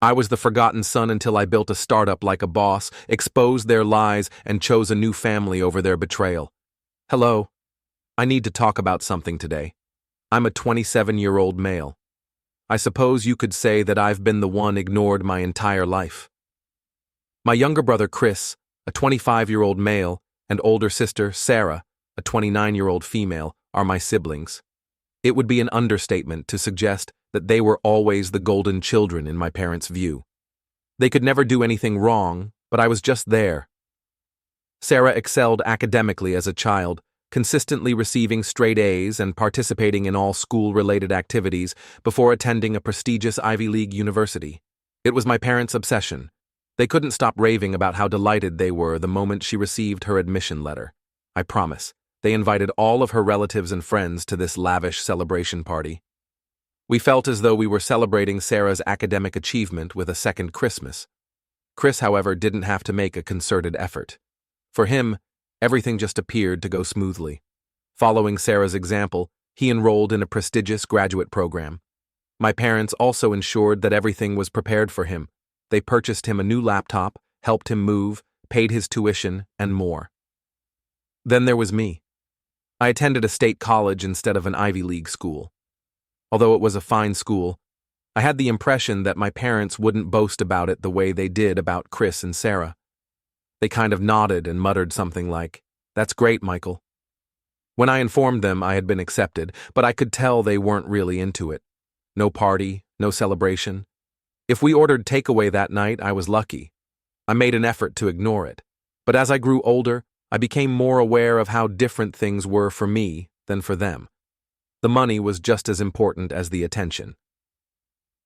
I was the forgotten son until I built a startup like a boss, exposed their lies, and chose a new family over their betrayal. Hello. I need to talk about something today. I'm a 27-year-old male. I suppose you could say that I've been the one ignored my entire life. My younger brother Chris, a 25-year-old male, and older sister Sarah, a 29-year-old female, are my siblings. It would be an understatement to suggest that they were always the golden children in my parents' view. They could never do anything wrong, but I was just there. Sarah excelled academically as a child, consistently receiving straight A's and participating in all school-related activities before attending a prestigious Ivy League university. It was my parents' obsession. They couldn't stop raving about how delighted they were the moment she received her admission letter. I promise, they invited all of her relatives and friends to this lavish celebration party. We felt as though we were celebrating Sarah's academic achievement with a second Christmas. Chris, however, didn't have to make a concerted effort. For him, everything just appeared to go smoothly. Following Sarah's example, he enrolled in a prestigious graduate program. My parents also ensured that everything was prepared for him. They purchased him a new laptop, helped him move, paid his tuition, and more. Then there was me. I attended a state college instead of an Ivy League school. Although it was a fine school, I had the impression that my parents wouldn't boast about it the way they did about Chris and Sarah. They kind of nodded and muttered something like, "That's great, Michael." When I informed them I had been accepted, but I could tell they weren't really into it. No party, no celebration. If we ordered takeaway that night, I was lucky. I made an effort to ignore it. But as I grew older, I became more aware of how different things were for me than for them. The money was just as important as the attention.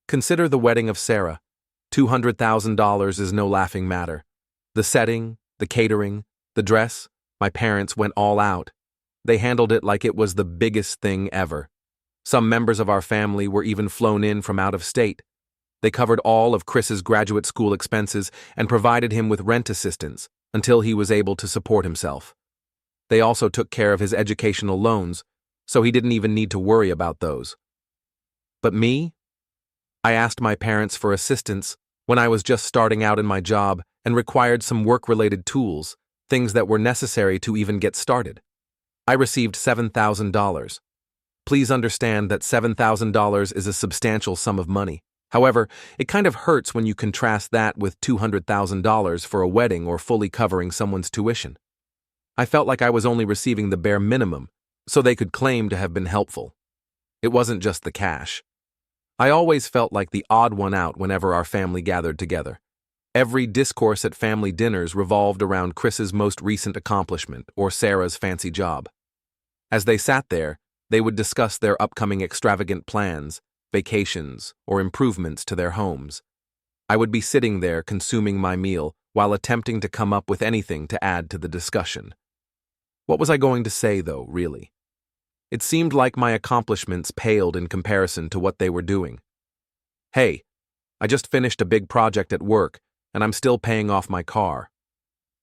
Consider the wedding of Sarah. $200,000 is no laughing matter. The setting, the catering, the dress, my parents went all out. They handled it like it was the biggest thing ever. Some members of our family were even flown in from out of state. They covered all of Chris's graduate school expenses and provided him with rent assistance until he was able to support himself. They also took care of his educational loans, so he didn't even need to worry about those. But me? I asked my parents for assistance when I was just starting out in my job and required some work-related tools, things that were necessary to even get started. I received $7,000. Please understand that $7,000 is a substantial sum of money. However, it kind of hurts when you contrast that with $200,000 for a wedding or fully covering someone's tuition. I felt like I was only receiving the bare minimum, so they could claim to have been helpful. It wasn't just the cash. I always felt like the odd one out whenever our family gathered together. Every discourse at family dinners revolved around Chris's most recent accomplishment or Sarah's fancy job. As they sat there, they would discuss their upcoming extravagant plans, vacations, or improvements to their homes. I would be sitting there consuming my meal while attempting to come up with anything to add to the discussion. What was I going to say, though, really? It seemed like my accomplishments paled in comparison to what they were doing. Hey, I just finished a big project at work, and I'm still paying off my car.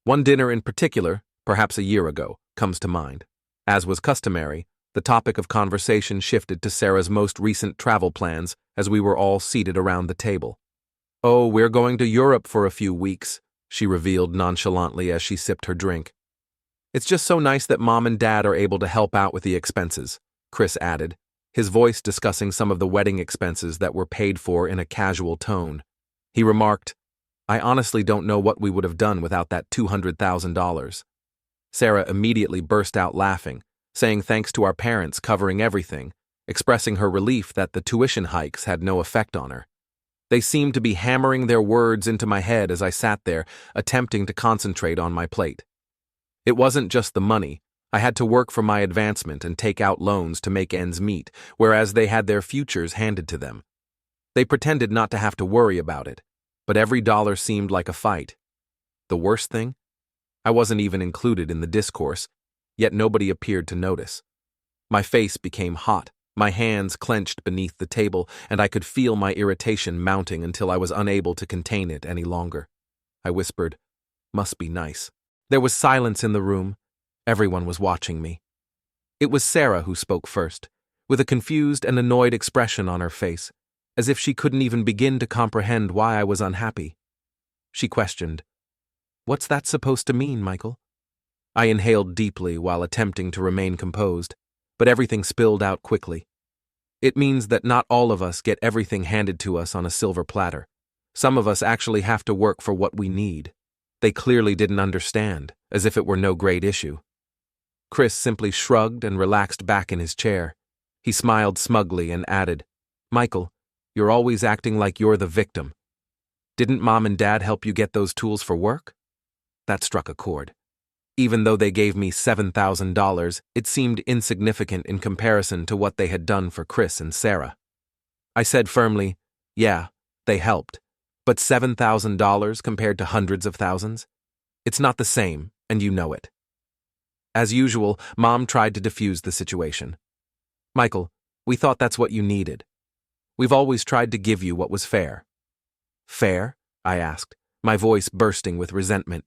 One dinner in particular, perhaps a year ago, comes to mind. As was customary, the topic of conversation shifted to Sarah's most recent travel plans as we were all seated around the table. "Oh, we're going to Europe for a few weeks," she revealed nonchalantly as she sipped her drink. "It's just so nice that Mom and Dad are able to help out with the expenses," Chris added, his voice discussing some of the wedding expenses that were paid for in a casual tone. He remarked, "I honestly don't know what we would have done without that $200,000. Sarah immediately burst out laughing, saying thanks to our parents covering everything, expressing her relief that the tuition hikes had no effect on her. They seemed to be hammering their words into my head as I sat there, attempting to concentrate on my plate. It wasn't just the money. I had to work for my advancement and take out loans to make ends meet, whereas they had their futures handed to them. They pretended not to have to worry about it, but every dollar seemed like a fight. The worst thing? I wasn't even included in the discourse, yet nobody appeared to notice. My face became hot, my hands clenched beneath the table, and I could feel my irritation mounting until I was unable to contain it any longer. I whispered, "Must be nice." There was silence in the room. Everyone was watching me. It was Sarah who spoke first, with a confused and annoyed expression on her face, as if she couldn't even begin to comprehend why I was unhappy. She questioned, "What's that supposed to mean, Michael?" I inhaled deeply while attempting to remain composed, but everything spilled out quickly. "It means that not all of us get everything handed to us on a silver platter. Some of us actually have to work for what we need." They clearly didn't understand, as if it were no great issue. Chris simply shrugged and relaxed back in his chair. He smiled smugly and added, "Michael, you're always acting like you're the victim. Didn't Mom and Dad help you get those tools for work?" That struck a chord. Even though they gave me $7,000, it seemed insignificant in comparison to what they had done for Chris and Sarah. I said firmly, "Yeah, they helped. But $7,000 compared to hundreds of thousands? It's not the same, and you know it." As usual, Mom tried to defuse the situation. "Michael, we thought that's what you needed. We've always tried to give you what was fair." "Fair?" I asked, my voice bursting with resentment.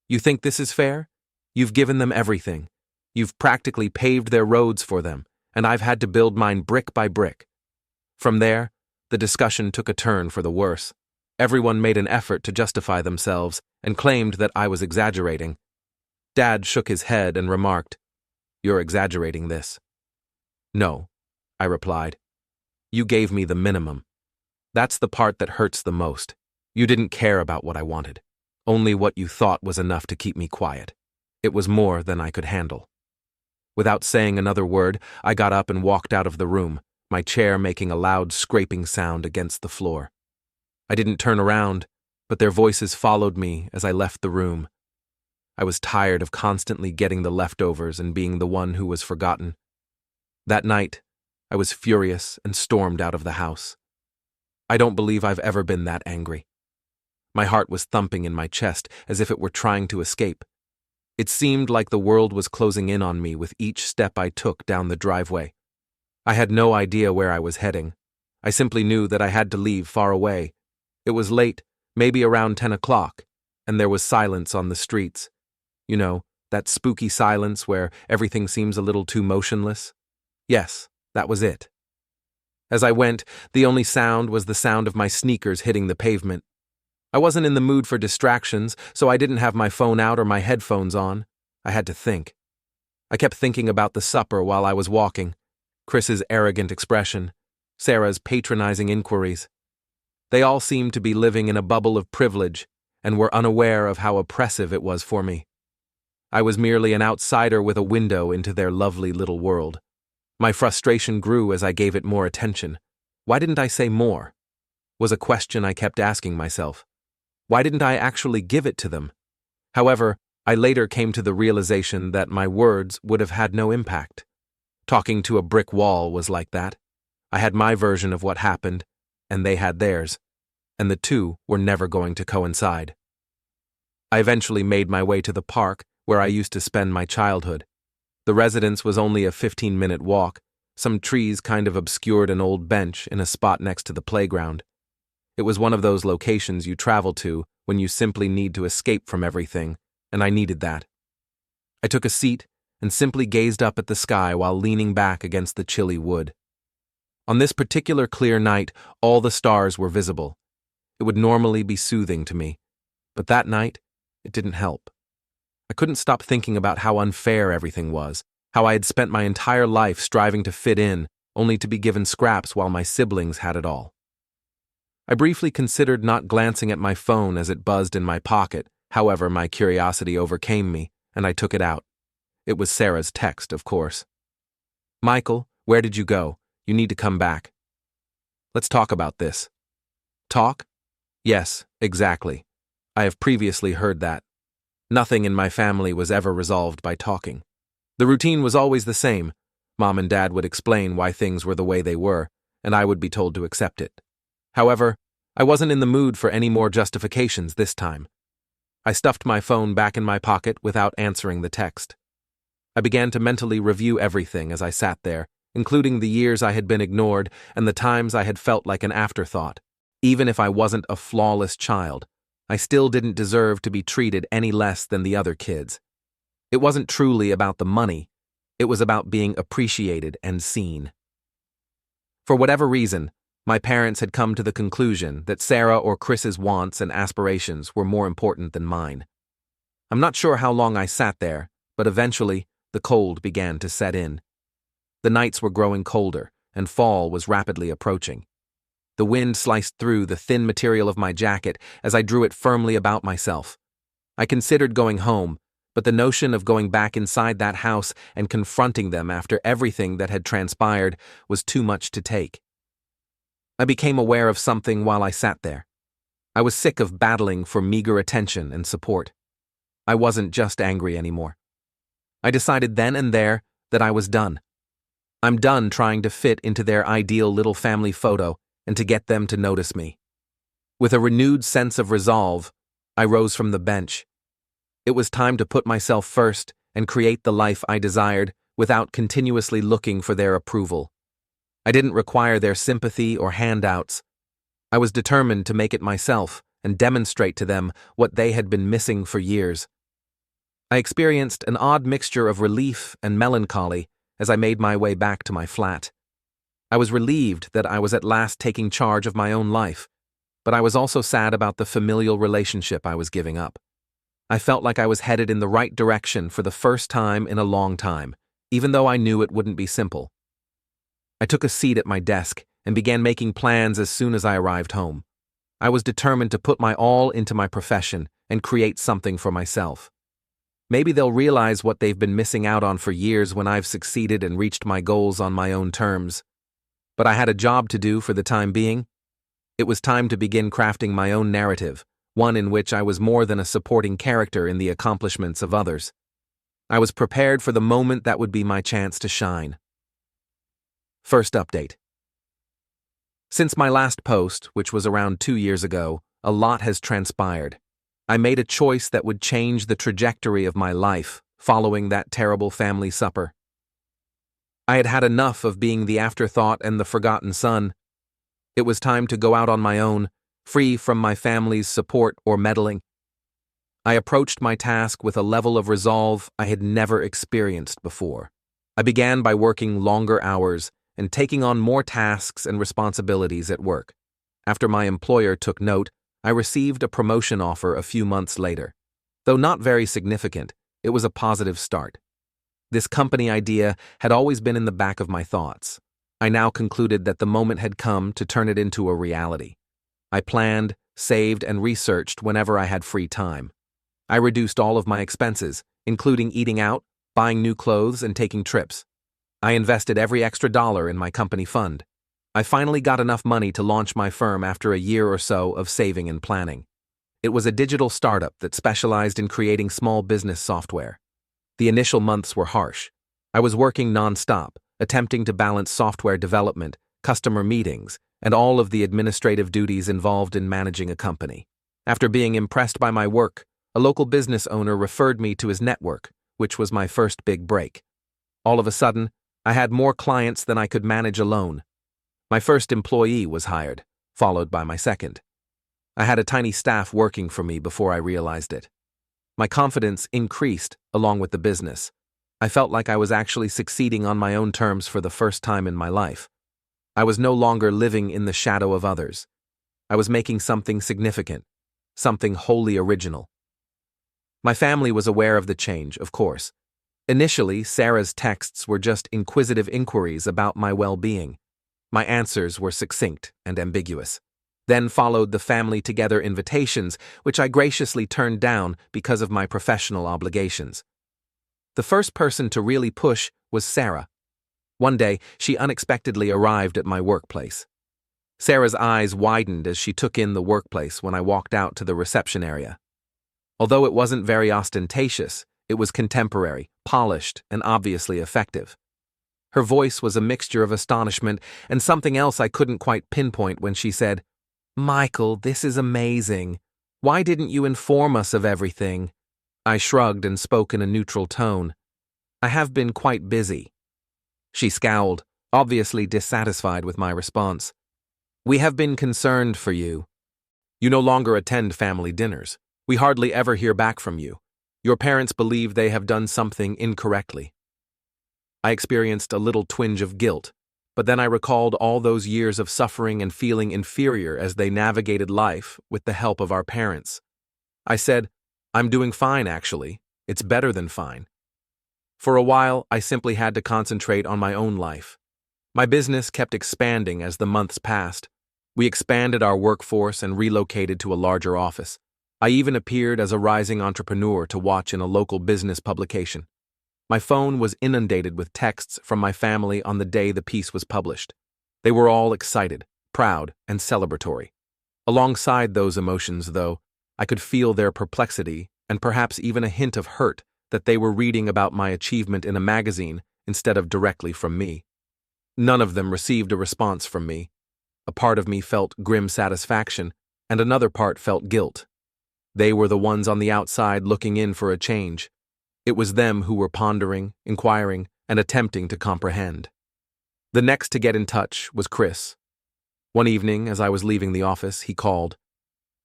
"You think this is fair? You've given them everything. You've practically paved their roads for them, and I've had to build mine brick by brick." From there, the discussion took a turn for the worse. Everyone made an effort to justify themselves and claimed that I was exaggerating. Dad shook his head and remarked, "You're exaggerating this." "No," I replied. "You gave me the minimum. That's the part that hurts the most. You didn't care about what I wanted, only what you thought was enough to keep me quiet. It was more than I could handle." Without saying another word, I got up and walked out of the room, my chair making a loud scraping sound against the floor. I didn't turn around, but their voices followed me as I left the room. I was tired of constantly getting the leftovers and being the one who was forgotten. That night, I was furious and stormed out of the house. I don't believe I've ever been that angry. My heart was thumping in my chest as if it were trying to escape. It seemed like the world was closing in on me with each step I took down the driveway. I had no idea where I was heading. I simply knew that I had to leave far away. It was late, maybe around 10 o'clock, and there was silence on the streets. You know, that spooky silence where everything seems a little too motionless? Yes, that was it. As I went, the only sound was the sound of my sneakers hitting the pavement. I wasn't in the mood for distractions, so I didn't have my phone out or my headphones on. I had to think. I kept thinking about the supper while I was walking, Chris's arrogant expression, Sarah's patronizing inquiries. They all seemed to be living in a bubble of privilege and were unaware of how oppressive it was for me. I was merely an outsider with a window into their lovely little world. My frustration grew as I gave it more attention. Why didn't I say more? Was a question I kept asking myself. Why didn't I actually give it to them? However, I later came to the realization that my words would have had no impact. Talking to a brick wall was like that. I had my version of what happened, and they had theirs, and the two were never going to coincide. I eventually made my way to the park where I used to spend my childhood. The residence was only a 15-minute walk. Some trees kind of obscured an old bench in a spot next to the playground. It was one of those locations you travel to when you simply need to escape from everything, and I needed that. I took a seat and simply gazed up at the sky while leaning back against the chilly wood. On this particular clear night, all the stars were visible. It would normally be soothing to me, but that night, it didn't help. I couldn't stop thinking about how unfair everything was, how I had spent my entire life striving to fit in, only to be given scraps while my siblings had it all. I briefly considered not glancing at my phone as it buzzed in my pocket. However, my curiosity overcame me, and I took it out. It was Sarah's text, of course. "Michael, where did you go? You need to come back. Let's talk about this." Talk? Yes, exactly. I have previously heard that. Nothing in my family was ever resolved by talking. The routine was always the same. Mom and Dad would explain why things were the way they were, and I would be told to accept it. However, I wasn't in the mood for any more justifications this time. I stuffed my phone back in my pocket without answering the text. I began to mentally review everything as I sat there, including the years I had been ignored and the times I had felt like an afterthought. Even if I wasn't a flawless child, I still didn't deserve to be treated any less than the other kids. It wasn't truly about the money. It was about being appreciated and seen. For whatever reason, My parents had come to the conclusion that Sarah or Chris's wants and aspirations were more important than mine. I'm not sure how long I sat there, but eventually, the cold began to set in. The nights were growing colder, and fall was rapidly approaching. The wind sliced through the thin material of my jacket as I drew it firmly about myself. I considered going home, but the notion of going back inside that house and confronting them after everything that had transpired was too much to take. I became aware of something while I sat there. I was sick of battling for meager attention and support. I wasn't just angry anymore. I decided then and there that I was done. I'm done trying to fit into their ideal little family photo and to get them to notice me. With a renewed sense of resolve, I rose from the bench. It was time to put myself first and create the life I desired without continuously looking for their approval. I didn't require their sympathy or handouts. I was determined to make it myself and demonstrate to them what they had been missing for years. I experienced an odd mixture of relief and melancholy as I made my way back to my flat. I was relieved that I was at last taking charge of my own life, but I was also sad about the familial relationship I was giving up. I felt like I was headed in the right direction for the first time in a long time, even though I knew it wouldn't be simple. I took a seat at my desk and began making plans as soon as I arrived home. I was determined to put my all into my profession and create something for myself. Maybe they'll realize what they've been missing out on for years when I've succeeded and reached my goals on my own terms. But I had a job to do for the time being. It was time to begin crafting my own narrative, one in which I was more than a supporting character in the accomplishments of others. I was prepared for the moment that would be my chance to shine. First update. Since my last post, which was around 2 years ago, a lot has transpired. I made a choice that would change the trajectory of my life following that terrible family supper. I had had enough of being the afterthought and the forgotten son. It was time to go out on my own, free from my family's support or meddling. I approached my task with a level of resolve I had never experienced before. I began by working longer hours and taking on more tasks and responsibilities at work. After my employer took note, I received a promotion offer a few months later. Though not very significant, it was a positive start. This company idea had always been in the back of my thoughts. I now concluded that the moment had come to turn it into a reality. I planned, saved, and researched whenever I had free time. I reduced all of my expenses, including eating out, buying new clothes, and taking trips. I invested every extra dollar in my company fund. I finally got enough money to launch my firm after a year or so of saving and planning. It was a digital startup that specialized in creating small business software. The initial months were harsh. I was working non-stop, attempting to balance software development, customer meetings, and all of the administrative duties involved in managing a company. After being impressed by my work, a local business owner referred me to his network, which was my first big break. All of a sudden, I had more clients than I could manage alone. My first employee was hired, followed by my second. I had a tiny staff working for me before I realized it. My confidence increased along with the business. I felt like I was actually succeeding on my own terms for the first time in my life. I was no longer living in the shadow of others. I was making something significant, something wholly original. My family was aware of the change, of course. Initially, Sarah's texts were just inquisitive inquiries about my well-being. My answers were succinct and ambiguous. Then followed the family together invitations, which I graciously turned down because of my professional obligations. The first person to really push was Sarah. One day, she unexpectedly arrived at my workplace. Sarah's eyes widened as she took in the workplace when I walked out to the reception area. Although it wasn't very ostentatious, it was contemporary, polished, and obviously effective. Her voice was a mixture of astonishment and something else I couldn't quite pinpoint when she said, "Michael, this is amazing. Why didn't you inform us of everything?" I shrugged and spoke in a neutral tone. "I have been quite busy." She scowled, obviously dissatisfied with my response. "We have been concerned for you. You no longer attend family dinners. We hardly ever hear back from you. Your parents believe they have done something incorrectly." I experienced a little twinge of guilt. But then I recalled all those years of suffering and feeling inferior as they navigated life with the help of our parents. I said, "I'm doing fine, actually. It's better than fine." For a while, I simply had to concentrate on my own life. My business kept expanding as the months passed. We expanded our workforce and relocated to a larger office. I even appeared as a rising entrepreneur to watch in a local business publication. My phone was inundated with texts from my family on the day the piece was published. They were all excited, proud, and celebratory. Alongside those emotions, though, I could feel their perplexity and perhaps even a hint of hurt that they were reading about my achievement in a magazine instead of directly from me. None of them received a response from me. A part of me felt grim satisfaction, and another part felt guilt. They were the ones on the outside looking in for a change. It was them who were pondering, inquiring, and attempting to comprehend. The next to get in touch was Chris. One evening, as I was leaving the office, he called.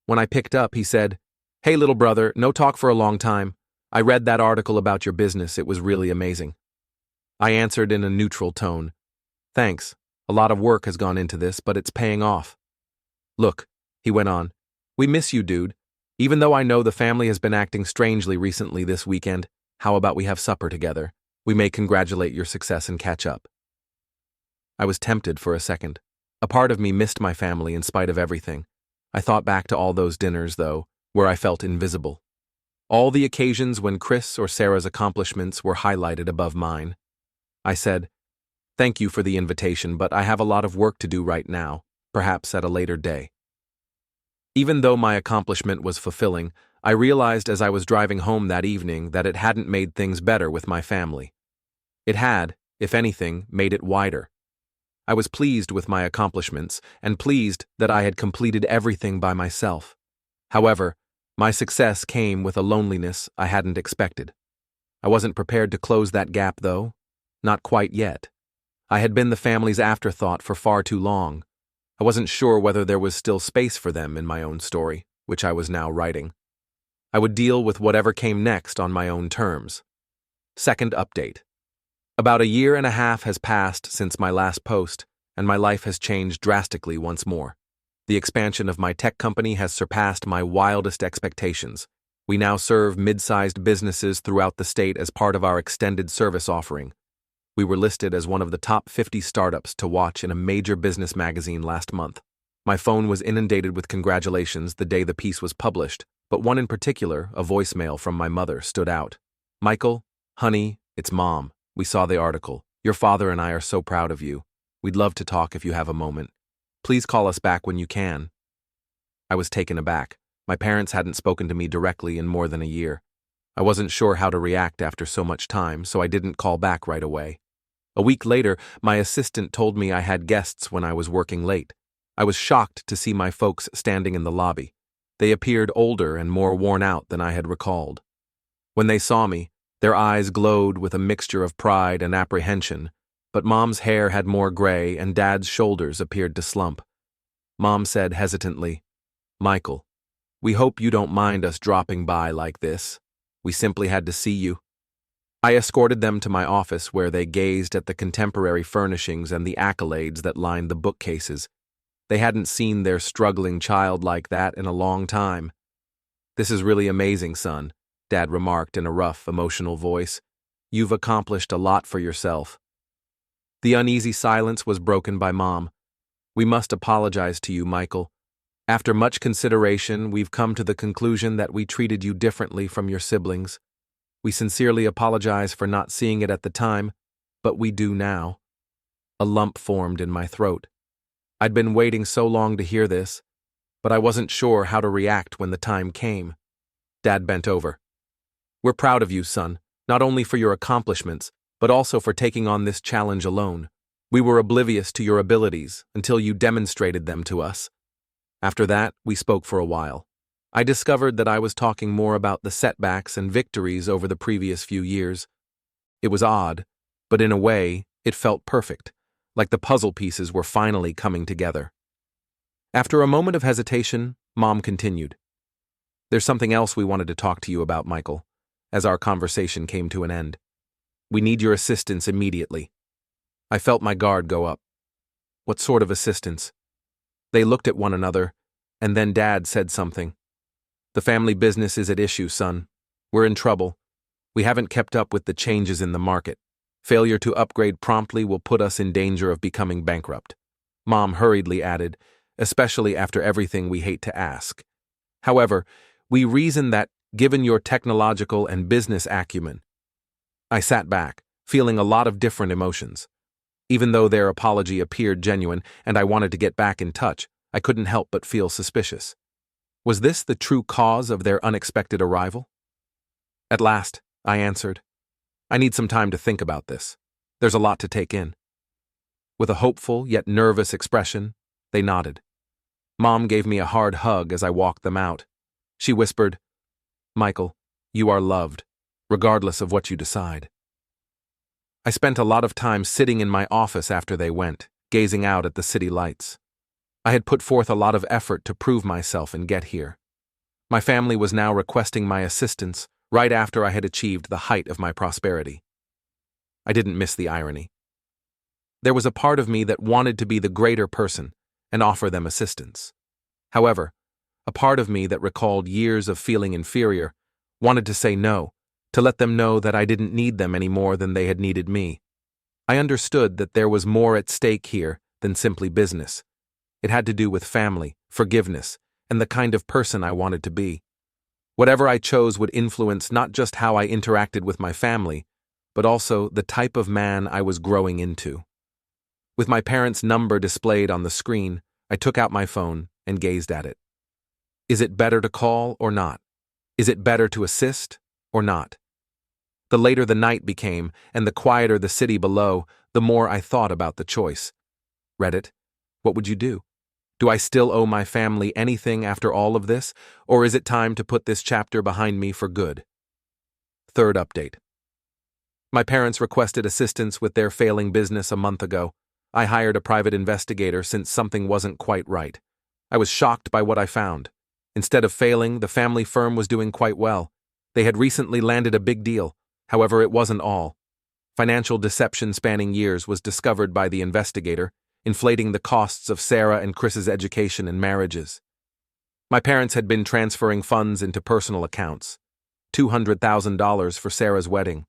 When I picked up, he said, "Hey, little brother, no talk for a long time. I read that article about your business. It was really amazing." I answered in a neutral tone. "Thanks. A lot of work has gone into this, but it's paying off." "Look," he went on, "we miss you, dude. Even though I know the family has been acting strangely recently this weekend, how about we have supper together? We may congratulate your success and catch up." I was tempted for a second. A part of me missed my family in spite of everything. I thought back to all those dinners, though, where I felt invisible. All the occasions when Chris or Sarah's accomplishments were highlighted above mine. I said, "Thank you for the invitation, but I have a lot of work to do right now, perhaps at a later day." Even though my accomplishment was fulfilling, I realized as I was driving home that evening that it hadn't made things better with my family. It had, if anything, made it wider. I was pleased with my accomplishments and pleased that I had completed everything by myself. However, my success came with a loneliness I hadn't expected. I wasn't prepared to close that gap, though. Not quite yet. I had been the family's afterthought for far too long. I wasn't sure whether there was still space for them in my own story, which I was now writing. I would deal with whatever came next on my own terms. Second update. About a year and a half has passed since my last post, and my life has changed drastically once more. The expansion of my tech company has surpassed my wildest expectations. We now serve mid-sized businesses throughout the state as part of our extended service offering. We were listed as one of the top 50 startups to watch in a major business magazine last month. My phone was inundated with congratulations the day the piece was published, but one in particular, a voicemail from my mother, stood out. "Michael, honey, it's Mom. We saw the article. Your father and I are so proud of you. We'd love to talk if you have a moment. Please call us back when you can." I was taken aback. My parents hadn't spoken to me directly in more than a year. I wasn't sure how to react after so much time, so I didn't call back right away. A week later, my assistant told me I had guests when I was working late. I was shocked to see my folks standing in the lobby. They appeared older and more worn out than I had recalled. When they saw me, their eyes glowed with a mixture of pride and apprehension, but Mom's hair had more gray and Dad's shoulders appeared to slump. Mom said hesitantly, "Michael, we hope you don't mind us dropping by like this. We simply had to see you." I escorted them to my office where they gazed at the contemporary furnishings and the accolades that lined the bookcases. They hadn't seen their struggling child like that in a long time. "This is really amazing, son," Dad remarked in a rough, emotional voice. "You've accomplished a lot for yourself." The uneasy silence was broken by Mom. "We must apologize to you, Michael. After much consideration, we've come to the conclusion that we treated you differently from your siblings. We sincerely apologize for not seeing it at the time, but we do now." A lump formed in my throat. I'd been waiting so long to hear this, but I wasn't sure how to react when the time came. Dad bent over. "We're proud of you, son, not only for your accomplishments, but also for taking on this challenge alone. We were oblivious to your abilities until you demonstrated them to us." After that, we spoke for a while. I discovered that I was talking more about the setbacks and victories over the previous few years. It was odd, but in a way, it felt perfect, like the puzzle pieces were finally coming together. After a moment of hesitation, Mom continued. "There's something else we wanted to talk to you about, Michael," as our conversation came to an end. "We need your assistance immediately." I felt my guard go up. What sort of assistance? They looked at one another, and then Dad said something. The family business is at issue, son. We're in trouble. We haven't kept up with the changes in the market. Failure to upgrade promptly will put us in danger of becoming bankrupt. Mom hurriedly added, especially after everything we hate to ask. However, we reason that, given your technological and business acumen. I sat back, feeling a lot of different emotions. Even though their apology appeared genuine and I wanted to get back in touch, I couldn't help but feel suspicious. Was this the true cause of their unexpected arrival? At last, I answered, I need some time to think about this. There's a lot to take in. With a hopeful yet nervous expression, they nodded. Mom gave me a hard hug as I walked them out. She whispered, Michael, you are loved, regardless of what you decide. I spent a lot of time sitting in my office after they went, gazing out at the city lights. I had put forth a lot of effort to prove myself and get here. My family was now requesting my assistance right after I had achieved the height of my prosperity. I didn't miss the irony. There was a part of me that wanted to be the greater person and offer them assistance. However, a part of me that recalled years of feeling inferior wanted to say no, to let them know that I didn't need them any more than they had needed me. I understood that there was more at stake here than simply business. It had to do with family, forgiveness, and the kind of person I wanted to be. Whatever I chose would influence not just how I interacted with my family, but also the type of man I was growing into. With my parents' number displayed on the screen, I took out my phone and gazed at it. Is it better to call or not? Is it better to assist or not? The later the night became and the quieter the city below, the more I thought about the choice. Reddit, what would you do? Do I still owe my family anything after all of this, or is it time to put this chapter behind me for good? Third update. My parents requested assistance with their failing business a month ago. I hired a private investigator since something wasn't quite right. I was shocked by what I found. Instead of failing, the family firm was doing quite well. They had recently landed a big deal. However, it wasn't all. Financial deception spanning years was discovered by the investigator, inflating the costs of Sarah and Chris's education and marriages. My parents had been transferring funds into personal accounts. $200,000 for Sarah's wedding.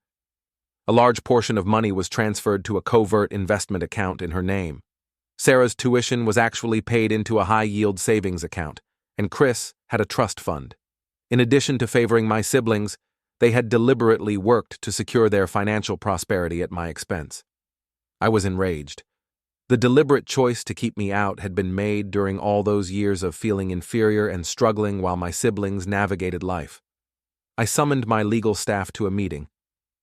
A large portion of money was transferred to a covert investment account in her name. Sarah's tuition was actually paid into a high-yield savings account, and Chris had a trust fund. In addition to favoring my siblings, they had deliberately worked to secure their financial prosperity at my expense. I was enraged. The deliberate choice to keep me out had been made during all those years of feeling inferior and struggling while my siblings navigated life. I summoned my legal staff to a meeting.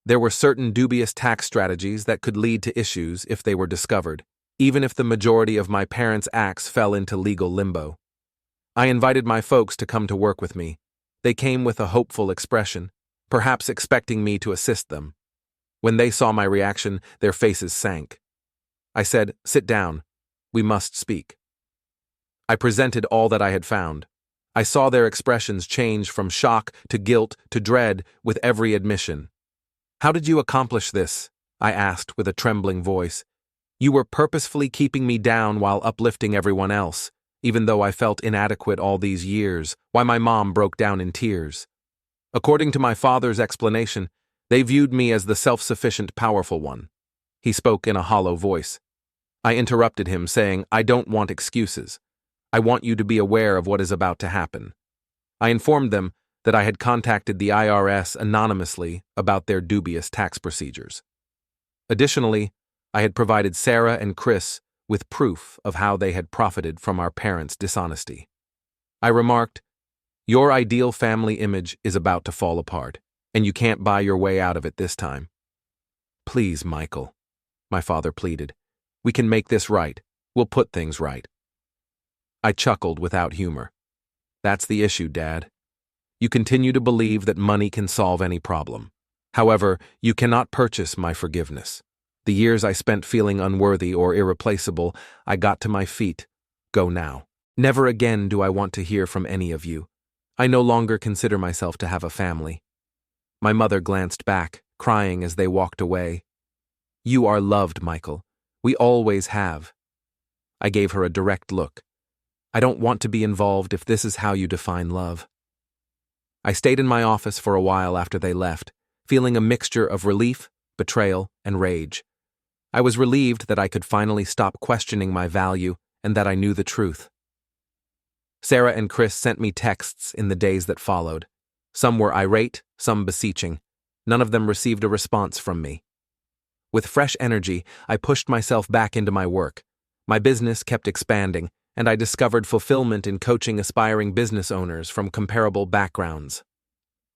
There were certain dubious tax strategies that could lead to issues if they were discovered, even if the majority of my parents' acts fell into legal limbo. I invited my folks to come to work with me. They came with a hopeful expression, perhaps expecting me to assist them. When they saw my reaction, their faces sank. I said, "Sit down. We must speak." I presented all that I had found. I saw their expressions change from shock to guilt to dread with every admission. "How did you accomplish this?" I asked with a trembling voice. "You were purposefully keeping me down while uplifting everyone else, even though I felt inadequate all these years." Why, my mom broke down in tears. According to my father's explanation, they viewed me as the self-sufficient, powerful one. He spoke in a hollow voice. I interrupted him, saying, "I don't want excuses. I want you to be aware of what is about to happen." I informed them that I had contacted the IRS anonymously about their dubious tax procedures. Additionally, I had provided Sarah and Chris with proof of how they had profited from our parents' dishonesty. I remarked, "Your ideal family image is about to fall apart, and you can't buy your way out of it this time." "Please, Michael," my father pleaded. "We can make this right. We'll put things right." I chuckled without humor. "That's the issue, Dad. You continue to believe that money can solve any problem. However, you cannot purchase my forgiveness. The years I spent feeling unworthy or irreplaceable, I got to my feet. Go now. Never again do I want to hear from any of you. I no longer consider myself to have a family." My mother glanced back, crying as they walked away. "You are loved, Michael. We always have." I gave her a direct look. I don't want to be involved if this is how you define love. I stayed in my office for a while after they left, feeling a mixture of relief, betrayal, and rage. I was relieved that I could finally stop questioning my value and that I knew the truth. Sarah and Chris sent me texts in the days that followed. Some were irate, some beseeching. None of them received a response from me. With fresh energy, I pushed myself back into my work. My business kept expanding, and I discovered fulfillment in coaching aspiring business owners from comparable backgrounds.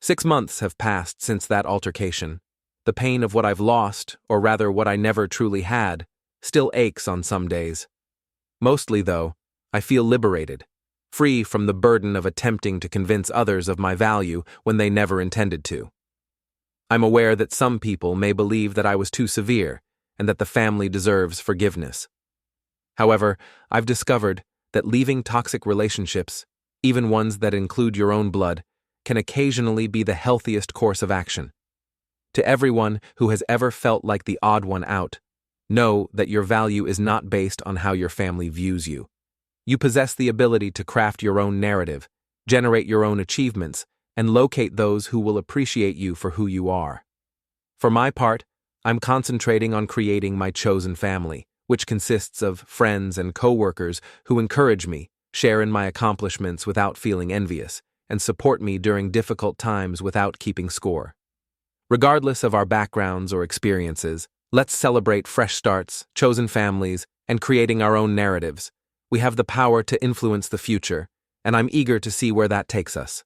6 months have passed since that altercation. The pain of what I've lost, or rather what I never truly had, still aches on some days. Mostly, though, I feel liberated, free from the burden of attempting to convince others of my value when they never intended to. I'm aware that some people may believe that I was too severe and that the family deserves forgiveness. However, I've discovered that leaving toxic relationships, even ones that include your own blood, can occasionally be the healthiest course of action. To everyone who has ever felt like the odd one out, know that your value is not based on how your family views you. You possess the ability to craft your own narrative, generate your own achievements, and locate those who will appreciate you for who you are. For my part, I'm concentrating on creating my chosen family, which consists of friends and coworkers who encourage me, share in my accomplishments without feeling envious, and support me during difficult times without keeping score. Regardless of our backgrounds or experiences, let's celebrate fresh starts, chosen families, and creating our own narratives. We have the power to influence the future, and I'm eager to see where that takes us.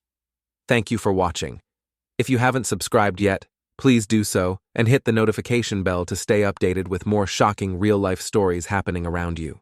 Thank you for watching. If you haven't subscribed yet, please do so and hit the notification bell to stay updated with more shocking real-life stories happening around you.